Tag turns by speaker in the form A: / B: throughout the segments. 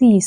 A: 30।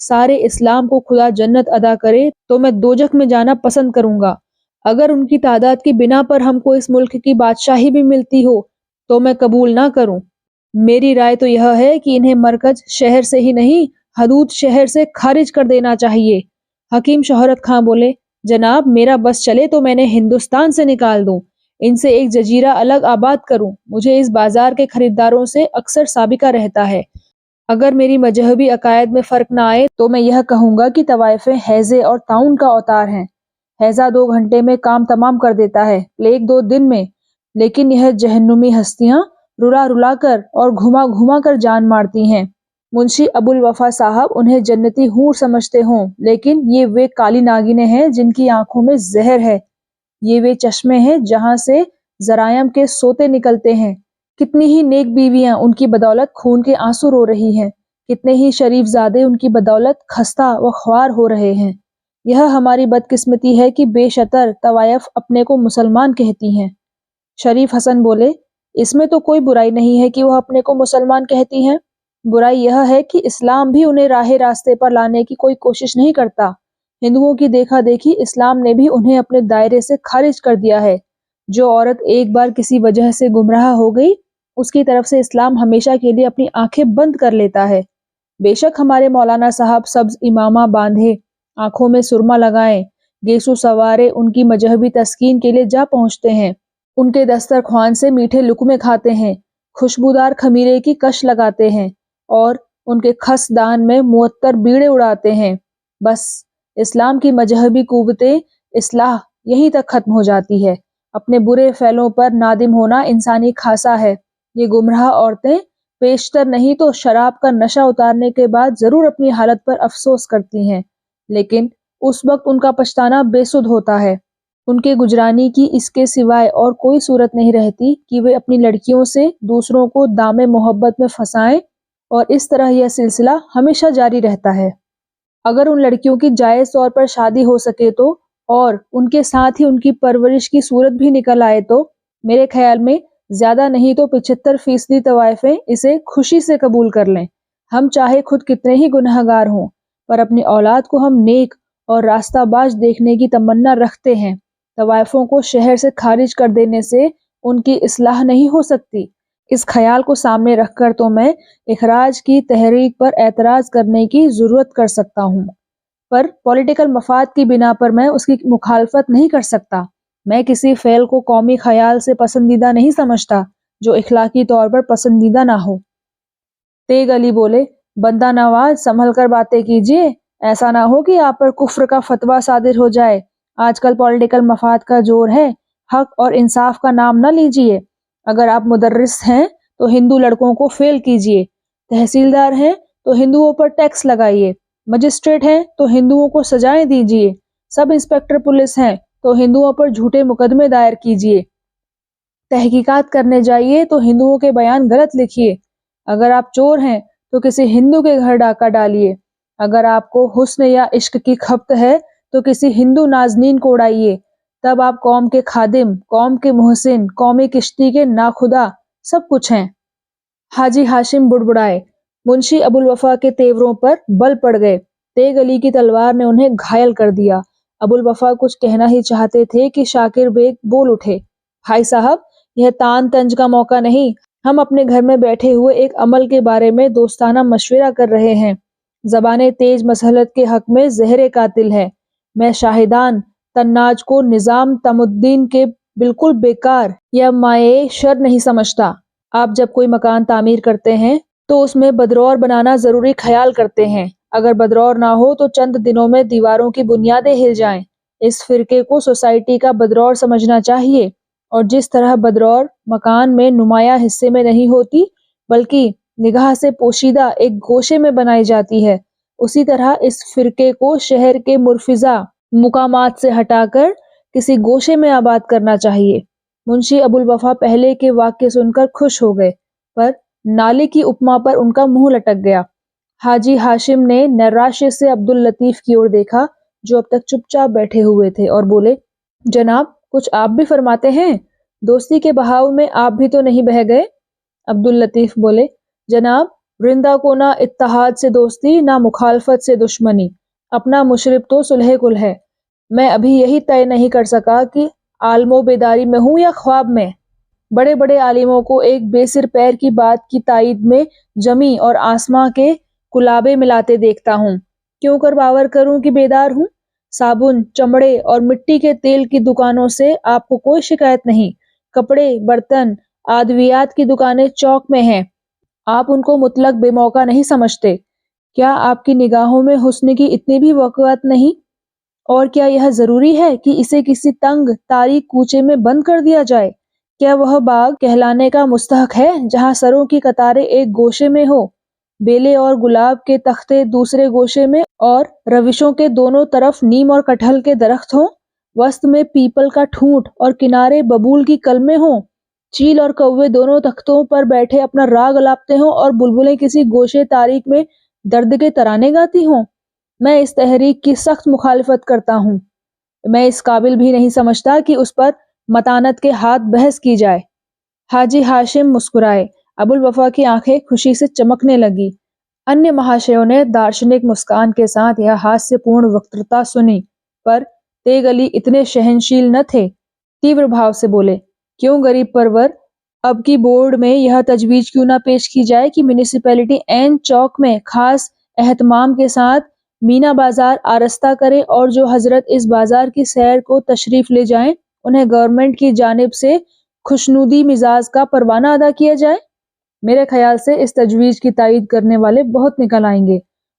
A: سارے اسلام کو خدا جنت عطا کرے تو میں دوجخ میں جانا پسند کروں گا۔ اگر ان کی تعداد کی بنا پر ہم کو اس ملک کی بادشاہی بھی ملتی ہو تو میں قبول نہ کروں۔ میری رائے تو یہ ہے کہ انہیں مرکز شہر سے ہی نہیں، حدود شہر سے خارج کر دینا چاہیے۔ حکیم شہرت خاں بولے، جناب میرا بس چلے تو میں نے ہندوستان سے نکال دوں، ان سے ایک جزیرہ الگ آباد کروں۔ مجھے اس بازار کے خریداروں سے اکثر سابقہ رہتا ہے۔ اگر میری مذہبی عقائد میں فرق نہ آئے تو میں یہ کہوں گا کہ طوائفیں ہیضے اور طاعون کا اوتار ہیں۔ ہیضہ 2 گھنٹے میں کام تمام کر دیتا ہے، پلیگ 2 دن میں، لیکن یہ جہنمی ہستیاں رلا رلا کر اور گھما گھما کر جان مارتی ہیں۔ منشی ابو الوفا صاحب انہیں جنتی حور سمجھتے ہوں، لیکن یہ وہ کالی ناگنیں ہیں جن کی آنکھوں میں زہر ہے، یہ وہ چشمے ہیں جہاں سے جرائم کے سوتے نکلتے ہیں۔ کتنی ہی نیک بیویاں ان کی بدولت خون کے آنسو رو رہی ہیں، کتنے ہی شریف زادے ان کی بدولت خستہ و خوار ہو رہے ہیں۔ یہ ہماری بدقسمتی ہے کہ بے شطر طوائف اپنے کو مسلمان کہتی ہیں۔ شریف حسن بولے، اس میں تو کوئی برائی نہیں ہے کہ وہ اپنے کو مسلمان کہتی ہیں، برائی یہ ہے کہ اسلام بھی انہیں راہ راستے پر لانے کی کوئی کوشش نہیں کرتا۔ ہندوؤں کی دیکھا دیکھی اسلام نے بھی انہیں اپنے دائرے سے خارج کر دیا ہے۔ جو عورت ایک بار کسی وجہ سے گمراہ ہو گئی، اس کی طرف سے اسلام ہمیشہ کے لیے اپنی آنکھیں بند کر لیتا ہے۔ بے شک ہمارے مولانا صاحب سبز امامہ باندھے، آنکھوں میں سرما لگائیں، گیسو سوارے ان کی مذہبی تسکین کے لیے جا پہنچتے ہیں، ان کے دسترخوان سے میٹھے لقمے کھاتے ہیں، خوشبودار خمیرے کی کش لگاتے ہیں اور ان کے خس دان میں معطر بیڑے اڑاتے ہیں۔ بس اسلام کی مذہبی قوتیں اصلاح یہیں تک ختم ہو جاتی ہے۔ اپنے برے فعلوں پر نادم ہونا انسانی خاصہ ہے۔ یہ گمراہ عورتیں پیشتر نہیں تو شراب کا نشہ اتارنے کے بعد ضرور اپنی حالت پر افسوس کرتی ہیں، لیکن اس وقت ان کا پچھتانا بے سود ہوتا ہے۔ ان کے گجرانی کی اس کے سوائے اور کوئی صورت نہیں رہتی کہ وہ اپنی لڑکیوں سے دوسروں کو دام محبت میں پھنسائیں، اور اس طرح یہ سلسلہ ہمیشہ جاری رہتا ہے۔ اگر ان لڑکیوں کی جائز طور پر شادی ہو سکے تو، اور ان کے ساتھ ہی ان کی پرورش کی صورت بھی نکل آئے تو، میرے خیال میں زیادہ نہیں تو 75% طوائفیں اسے خوشی سے قبول کر لیں۔ ہم چاہے خود کتنے ہی گنہگار ہوں، پر اپنی اولاد کو ہم نیک اور راستہ باز دیکھنے کی تمنا رکھتے ہیں۔ طوائفوں کو شہر سے خارج کر دینے سے ان کی اصلاح نہیں ہو سکتی۔ اس خیال کو سامنے رکھ کر تو میں اخراج کی تحریک پر اعتراض کرنے کی ضرورت کر سکتا ہوں، پر پولیٹیکل مفاد کی بنا پر میں اس کی مخالفت نہیں کر سکتا۔ میں کسی فعل کو قومی خیال سے پسندیدہ نہیں سمجھتا جو اخلاقی طور پر پسندیدہ نہ ہو۔ تیغ علی بولے، بندہ نواز سنبھل کر باتیں کیجیے، ایسا نہ ہو کہ آپ پر کفر کا فتویٰ صادر ہو جائے۔ آج کل پولیٹیکل مفاد کا زور ہے، حق اور انصاف کا نام نہ لیجیے۔ اگر آپ مدرس ہیں تو ہندو لڑکوں کو فیل کیجیے، تحصیلدار ہیں تو ہندوؤں پر ٹیکس لگائیے، مجسٹریٹ ہیں تو ہندوؤں کو سزائیں دیجیے، سب انسپکٹر پولیس ہیں تو ہندوؤں پر جھوٹے مقدمے دائر کیجیے، تحقیقات کرنے جائیے تو ہندوؤں کے بیان غلط لکھیے۔ اگر آپ چور ہیں تو کسی ہندو کے گھر ڈاکہ ڈالیے، اگر آپ کو حسن یا عشق کی کھپت ہے تو کسی ہندو نازنین کو اڑائیے، تب آپ قوم کے خادم، قوم کے محسن، قومی کشتی کے ناخدا سب کچھ ہیں۔ حاجی ہاشم بڑبڑائے، منشی ابو الوفا کے تیوروں پر بل پڑ گئے، تیغ علی کی تلوار نے انہیں گھائل کر دیا۔ ابو الوفا کچھ کہنا ہی چاہتے تھے کہ شاکر بیگ بول اٹھے، بھائی صاحب یہ تان تنج کا موقع نہیں، ہم اپنے گھر میں بیٹھے ہوئے ایک عمل کے بارے میں دوستانہ مشورہ کر رہے ہیں۔ زبان تیز مسلط کے حق میں زہر قاتل ہے۔ میں شاہدان تناج کو نظام تمدن کے بالکل بیکار یا مائع شر نہیں سمجھتا۔ آپ جب کوئی مکان تعمیر کرتے ہیں تو اس میں بدرور بنانا ضروری خیال کرتے ہیں، اگر بدرور نہ ہو تو چند دنوں میں دیواروں کی بنیادیں ہل جائیں۔ اس فرقے کو سوسائٹی کا بدرور سمجھنا چاہیے، اور جس طرح بدرور مکان میں نمایاں حصے میں نہیں ہوتی بلکہ نگاہ سے پوشیدہ ایک گوشے میں بنائی جاتی ہے، اسی طرح اس فرقے کو شہر کے مرفوضہ مقامات سے ہٹا کر کسی گوشے میں آباد کرنا چاہیے۔ منشی ابو الوفا پہلے کے واقعے سن کر خوش ہو گئے، پر نالے کی اپما پر ان کا منہ لٹک گیا۔ حاجی ہاشم نے نراشی سے عبد اللطیف کی اور دیکھا جو اب تک چپ چاپ بیٹھے ہوئے تھے، اور بولے، جناب کچھ آپ بھی فرماتے ہیں؟ دوستی کے بہاؤ میں آپ بھی تو نہیں بہہ گئے؟ عبد اللطیف بولے، جناب رندہ کو نہ اتحاد سے دوستی نہ مخالفت سے دشمنی، اپنا مشرب تو صلح کل ہے۔ میں ابھی یہی طے نہیں کر سکا کہ عالم و بیداری میں ہوں یا خواب میں۔ بڑے بڑے عالموں کو ایک بے سر پیر کی بات کی تائید میں جمی اور آسماں کے کلابے ملاتے دیکھتا ہوں۔ کیوں کر باور کروں کہ بیدار ہوں؟ صابن، چمڑے اور مٹی کے تیل کی دکانوں سے آپ کو کوئی شکایت نہیں۔ کپڑے، برتن، ادویات کی دکانیں چوک میں ہیں، آپ ان کو مطلق بے موقع نہیں سمجھتے۔ کیا آپ کی نگاہوں میں حسن کی اتنی بھی وقعت نہیں؟ اور کیا یہ ضروری ہے کہ اسے کسی تنگ تاریک کوچے میں بند کر دیا جائے؟ کیا وہ باغ کہلانے کا مستحق ہے جہاں سروں کی قطاریں ایک گوشے میں ہو، بیلے اور گلاب کے تختے دوسرے گوشے میں، اور روشوں کے دونوں طرف نیم اور کٹہل کے درخت ہوں، وسط میں پیپل کا ٹھونٹ اور کنارے ببول کی کلمیں ہوں، چیل اور کوے دونوں تختوں پر بیٹھے اپنا راگ الاپتے ہوں اور بلبلیں کسی گوشے تاریک میں درد کے ترانے گاتی ہوں؟ میں اس تحریک کی سخت مخالفت کرتا ہوں۔ میں اس قابل بھی نہیں سمجھتا کہ اس پر متانت کے ہاتھ بحث کی جائے۔ حاجی ہاشم مسکرائے۔ ابوالوفا کی آنکھیں خوشی سے چمکنے لگی۔ انیہ مہاشیوں نے دارشنک مسکان کے ساتھ یہ ہاسیہ پورن وکترتا سنی، پر تیگ علی اتنے سہنشیل نہ تھے۔ تیور بھاو سے بولے، کیوں غریب پرور، اب کی بورڈ میں یہ تجویز کیوں نہ پیش کی جائے کہ میونسپلٹی عین چوک میں خاص اہتمام کے ساتھ مینا بازار آراستہ کرے، اور جو حضرت اس بازار کی سیر کو تشریف لے جائیں انہیں گورنمنٹ کی جانب سے خوشنودی مزاج کا پروانہ ادا کیا جائے۔ میرے خیال سے اس تجویز کی تائید کرنے والے بہت نکل آئیں گے،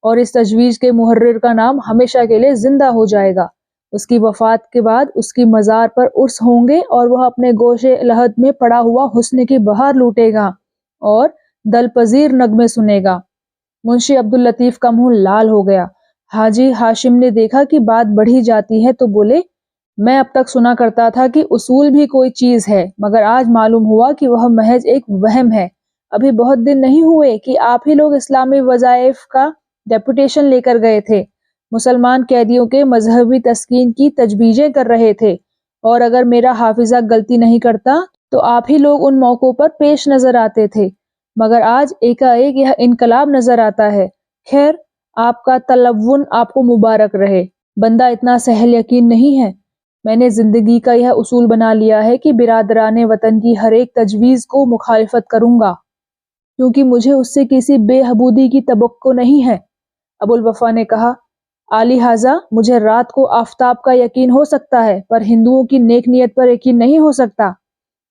A: اور اس تجویز کے محرر کا نام ہمیشہ کے لیے زندہ ہو جائے گا۔ اس کی وفات کے بعد اس کی مزار پر عرس ہوں گے اور وہ اپنے گوشے لحد میں پڑا ہوا حسن کی بہار لوٹے گا اور دل پذیر نغمے سنے گا۔ منشی عبداللطیف کا منہ لال ہو گیا۔ حاجی ہاشم نے دیکھا کہ بات بڑھی جاتی ہے تو بولے، میں اب تک سنا کرتا تھا کہ اصول بھی کوئی چیز ہے، مگر آج معلوم ہوا کہ وہ محض ایک وہم ہے۔ ابھی بہت دن نہیں ہوئے کہ آپ ہی لوگ اسلامی وظائف کا ڈیپوٹیشن لے کر گئے تھے، مسلمان قیدیوں کے مذہبی تسکین کی تجویزیں کر رہے تھے، اور اگر میرا حافظہ غلطی نہیں کرتا تو آپ ہی لوگ ان موقعوں پر پیش نظر آتے تھے، مگر آج ایک یہ انقلاب نظر آتا ہے۔ خیر، آپ کا تلون آپ کو مبارک رہے۔ بندہ اتنا سہل یقین نہیں ہے۔ میں نے زندگی کا یہ اصول بنا لیا ہے کہ برادران وطن کی ہر ایک تجویز کو مخالفت کروں گا، کیونکہ مجھے اس سے کسی بے حبودی کی توقع نہیں ہے۔ ابوالوفا نے کہا، عالی حاضہ، مجھے رات کو آفتاب کا یقین ہو سکتا ہے، پر ہندوؤں کی نیک نیت پر یقین نہیں ہو سکتا۔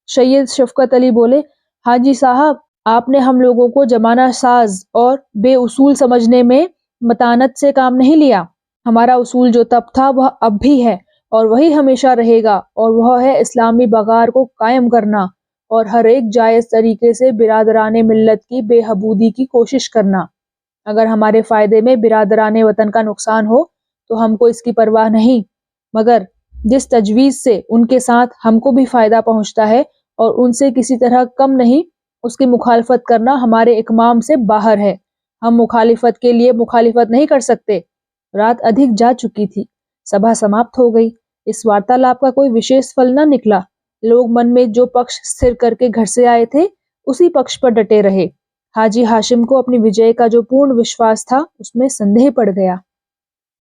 A: سید شفقت علی بولے، حاجی صاحب، آپ نے ہم لوگوں کو جمانہ ساز اور بے اصول سمجھنے میں متانت سے کام نہیں لیا۔ ہمارا اصول جو تب تھا وہ اب بھی ہے، اور وہی ہمیشہ رہے گا، اور وہ ہے اسلامی بغار کو قائم کرنا اور ہر ایک جائز طریقے سے برادران ملت کی بے حبودی کی کوشش کرنا۔ اگر ہمارے فائدے میں برادران وطن کا نقصان ہو تو ہم کو اس کی پرواہ نہیں، مگر جس تجویز سے ان کے ساتھ ہم کو بھی فائدہ پہنچتا ہے اور ان سے کسی طرح کم نہیں، اس کی مخالفت کرنا ہمارے اکمام سے باہر ہے۔ ہم مخالفت کے لیے مخالفت نہیں کر سکتے۔ رات ادھک جا چکی تھی، سبھا سماپت ہو گئی۔ اس وارتالاپ کا کوئی وشیش پھل نہ نکلا۔ لوگ من میں جو پکش ستھر کر کے گھر سے آئے تھے اسی پکش پر ڈٹے رہے۔ حاجی ہاشم کو اپنی وجے کا جو پورن وشواس تھا اس میں سندیہ پڑ گیا۔